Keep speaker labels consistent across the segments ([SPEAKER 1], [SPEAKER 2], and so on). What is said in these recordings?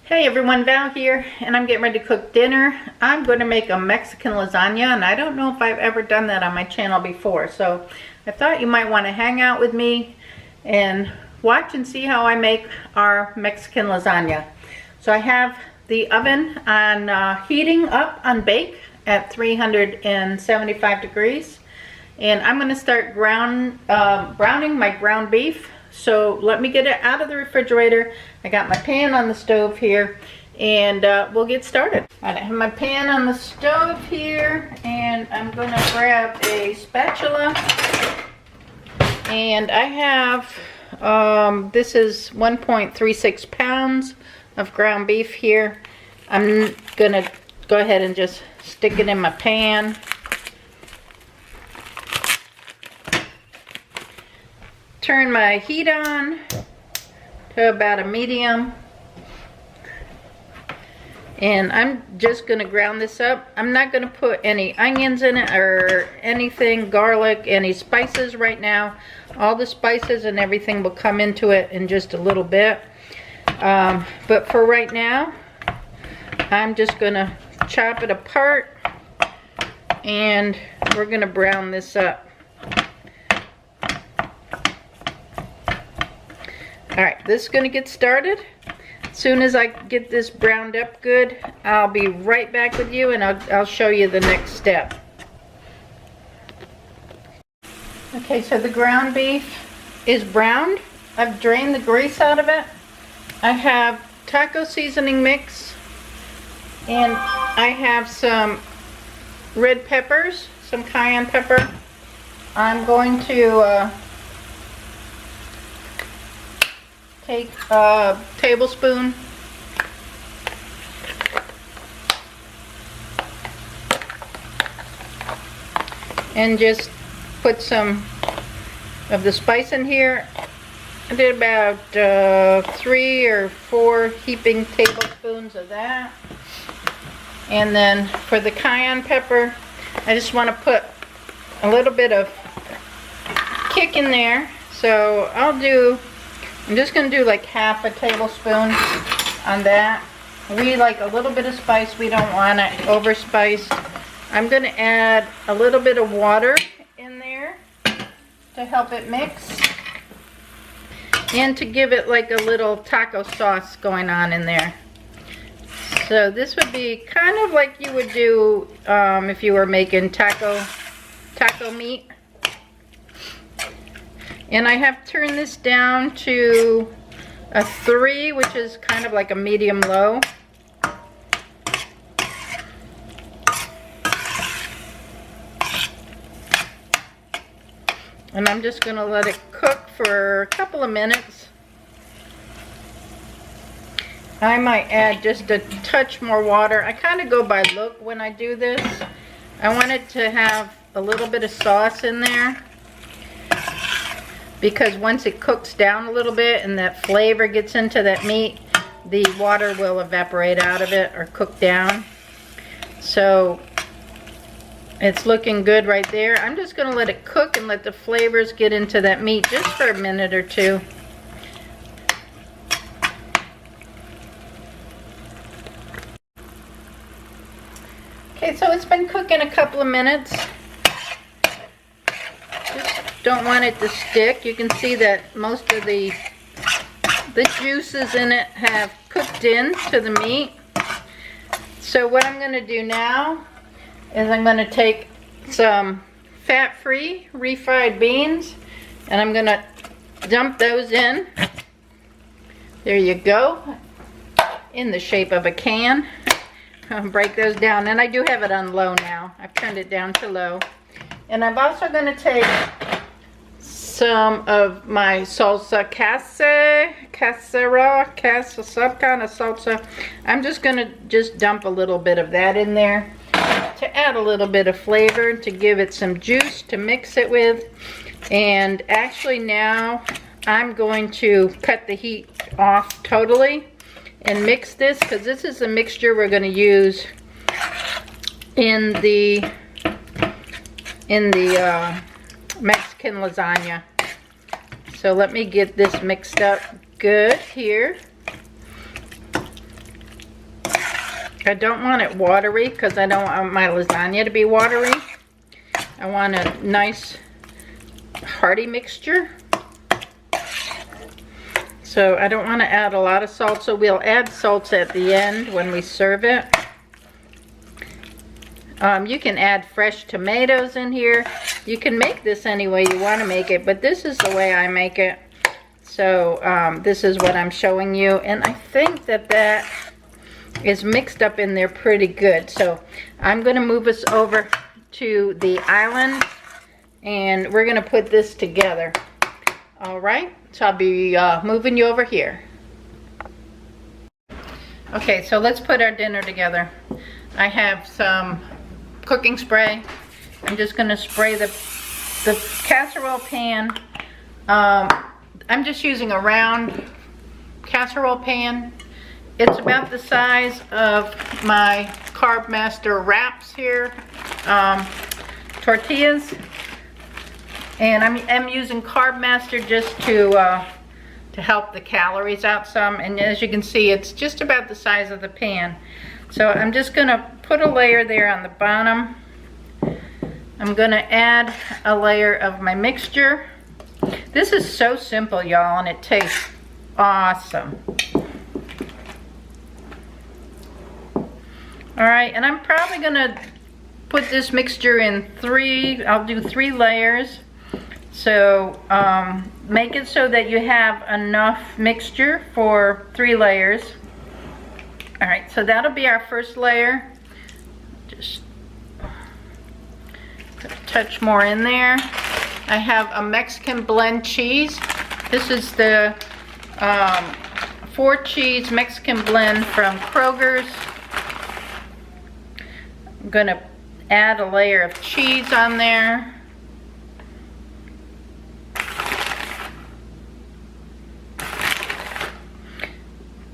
[SPEAKER 1] Hey everyone, Val here, and I'm getting ready to cook dinner. I'm going to make a Mexican lasagna, and I don't know if I've ever done that on my channel before, so I thought you might want to hang out with me and watch and see how I make our Mexican lasagna. So I have the oven on heating up on bake at 375 degrees, and I'm going to start browning my ground beef. So let me get it out of the refrigerator. I got my pan on the stove here, and we'll get started. I have my pan on the stove here, and I'm going to grab a spatula. And I have, this is 1.36 pounds of ground beef here. I'm going to go ahead and just stick it in my pan. Turn my heat on to about a medium, and I'm just going to ground this up. I'm not going to put any onions in it or anything, garlic, any spices right now. All the spices and everything will come into it in just a little bit, but for right now I'm just going to chop it apart, and we're going to brown this up. Alright, this is going to get started. As soon as I get this browned up good, I'll be right back with you, and I'll show you the next step. Okay, so the ground beef is browned. I've drained the grease out of it. I have taco seasoning mix, and I have some red peppers, some cayenne pepper. I'm going to take a tablespoon and just put some of the spice in here. I did about 3 or 4 heaping tablespoons of that. And then for the cayenne pepper, I just want to put a little bit of kick in there. So I'm just going to do like half a tablespoon on that. We like a little bit of spice. We don't want it over spiced. I'm going to add a little bit of water in there to help it mix, and to give it like a little taco sauce going on in there. So this would be kind of like you would do if you were making taco meat. And I have turned this down to a 3, which is kind of like a medium low. And I'm just going to let it cook for a couple of minutes. I might add just a touch more water. I kind of go by look when I do this. I want it to have a little bit of sauce in there, because once it cooks down a little bit and that flavor gets into that meat, the water will evaporate out of it or cook down. So it's looking good right there. I'm just going to let it cook and let the flavors get into that meat just for a minute or two. Okay, so it's been cooking a couple of minutes. Don't want it to stick. You can see that most of the juices in it have cooked into the meat. So what I'm going to do now is I'm going to take some fat-free refried beans, and I'm going to dump those in. There you go, in the shape of a can. I'll break those down, and I do have it on low now. I've turned it down to low. And I'm also going to take some of my salsa casera, some kind of salsa. I'm just going to dump a little bit of that in there to add a little bit of flavor, to give it some juice to mix it with. And actually now I'm going to cut the heat off totally and mix this, because this is a mixture we're going to use in the Mexican lasagna. So let me get this mixed up good here. I don't want it watery because I don't want my lasagna to be watery. I want a nice hearty mixture. So I don't want to add a lot of salt, so we'll add salts at the end when we serve it. You can add fresh tomatoes in here. You can make this any way you want to make it, but this is the way I make it. So this is what I'm showing you, and I think that that is mixed up in there pretty good. So I'm going to move us over to the island, and we're going to put this together. All right, so I'll be moving you over here. Okay, so let's put our dinner together. I have some cooking spray. I'm just going to spray the casserole pan. I'm just using a round casserole pan. It's about the size of my Carb Master wraps here, tortillas. And I'm using Carb Master just to help the calories out some. And as you can see, it's just about the size of the pan. So I'm just gonna put a layer there on the bottom. I'm gonna add a layer of my mixture. This is so simple, y'all, and it tastes awesome. All right, and I'm probably gonna put this mixture in I'll do 3 layers. So make it so that you have enough mixture for 3 layers. All right, so that'll be our first layer. Just put a touch more in there. I have a Mexican blend cheese. This is the 4 cheese Mexican blend from Kroger's. I'm gonna add a layer of cheese on there.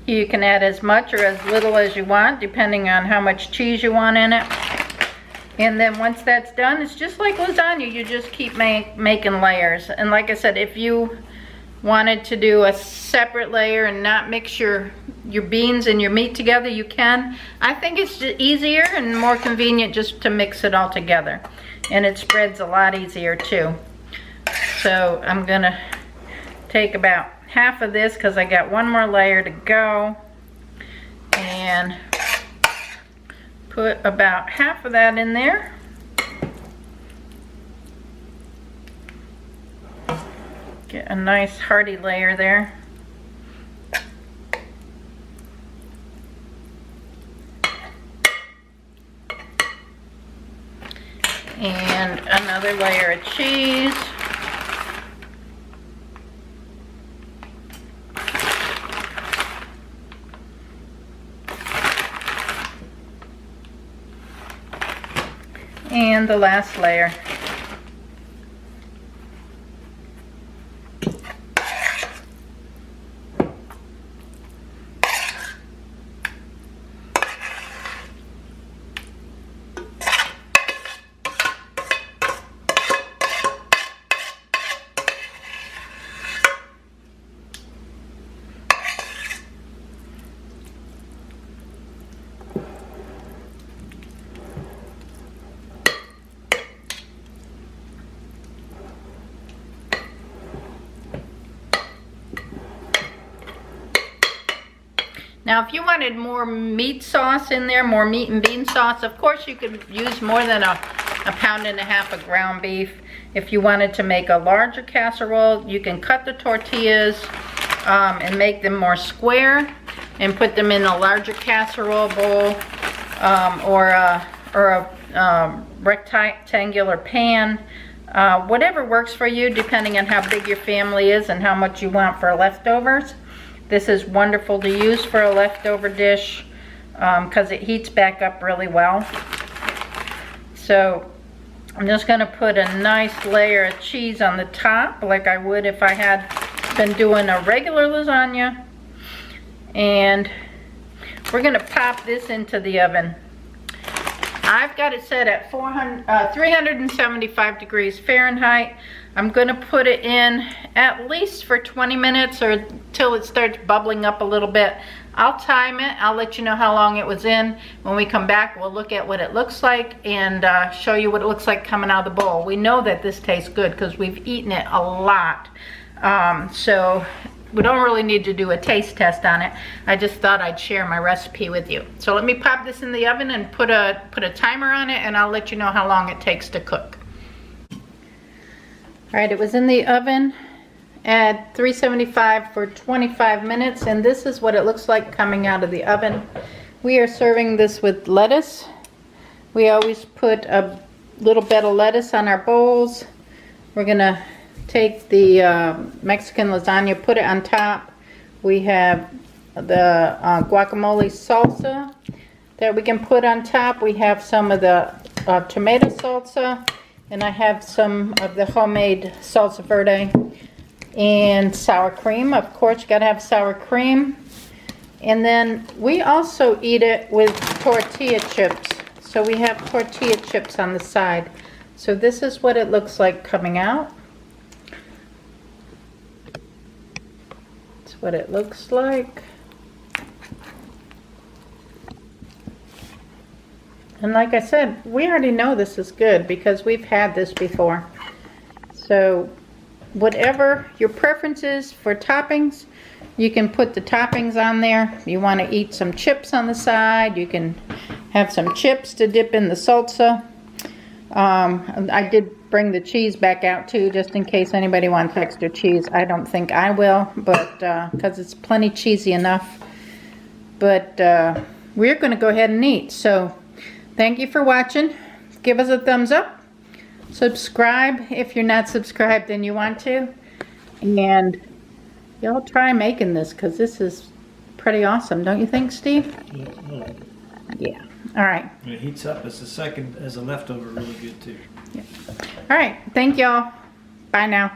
[SPEAKER 1] You can add as much or as little as you want, depending on how much cheese you want in it. And then once that's done, it's just like lasagna. You just keep making layers. And like I said, if you wanted to do a separate layer and not mix your beans and your meat together, you can. I think it's just easier and more convenient just to mix it all together. And it spreads a lot easier too. So I'm gonna take about half of this because I got one more layer to go, and put about half of that in there. Get a nice hearty layer there. And another layer of cheese. And the last layer. Now, if you wanted more meat sauce in there, more meat and bean sauce, of course you could use more than a pound and a half of ground beef. If you wanted to make a larger casserole, you can cut the tortillas and make them more square and put them in a larger casserole bowl or a rectangular pan. Whatever works for you, depending on how big your family is and how much you want for leftovers. This is wonderful to use for a leftover dish because it heats back up really well. So I'm just going to put a nice layer of cheese on the top like I would if I had been doing a regular lasagna. And we're going to pop this into the oven I've got it set at 375 degrees Fahrenheit. I'm gonna put it in at least for 20 minutes or till it starts bubbling up a little bit. I'll time it. I'll let you know how long it was in. When we come back, we'll look at what it looks like and show you what it looks like coming out of the bowl. We know that this tastes good because we've eaten it a lot. So we don't really need to do a taste test on it. I just thought I'd share my recipe with you. So let me pop this in the oven and put a timer on it, and I'll let you know how long it takes to cook. All right, it was in the oven at 375 for 25 minutes, and this is what it looks like coming out of the oven. We are serving this with lettuce. We always put a little bit of lettuce on our bowls. We're gonna take the Mexican lasagna, put it on top. We have the guacamole salsa that we can put on top. We have some of the tomato salsa, and I have some of the homemade salsa verde and sour cream. Of course, you gotta have sour cream. And then we also eat it with tortilla chips. So we have tortilla chips on the side. So this is what it looks like coming out. What it looks like. And like I said, we already know this is good because we've had this before. So whatever your preference is for toppings, you can put the toppings on there. You want to eat some chips on the side, you can have some chips to dip in the salsa. I did bring the cheese back out too, just in case anybody wants extra cheese. I don't think I will, but because it's plenty cheesy enough. But we're going to go ahead and eat. So thank you for watching. Give us a thumbs up. Subscribe if you're not subscribed and you want to. And y'all try making this because this is pretty awesome, don't you think, Steve? Yeah. All right.
[SPEAKER 2] When it heats up as a leftover, really good too.
[SPEAKER 1] Yeah. All right. Thank y'all. Bye now.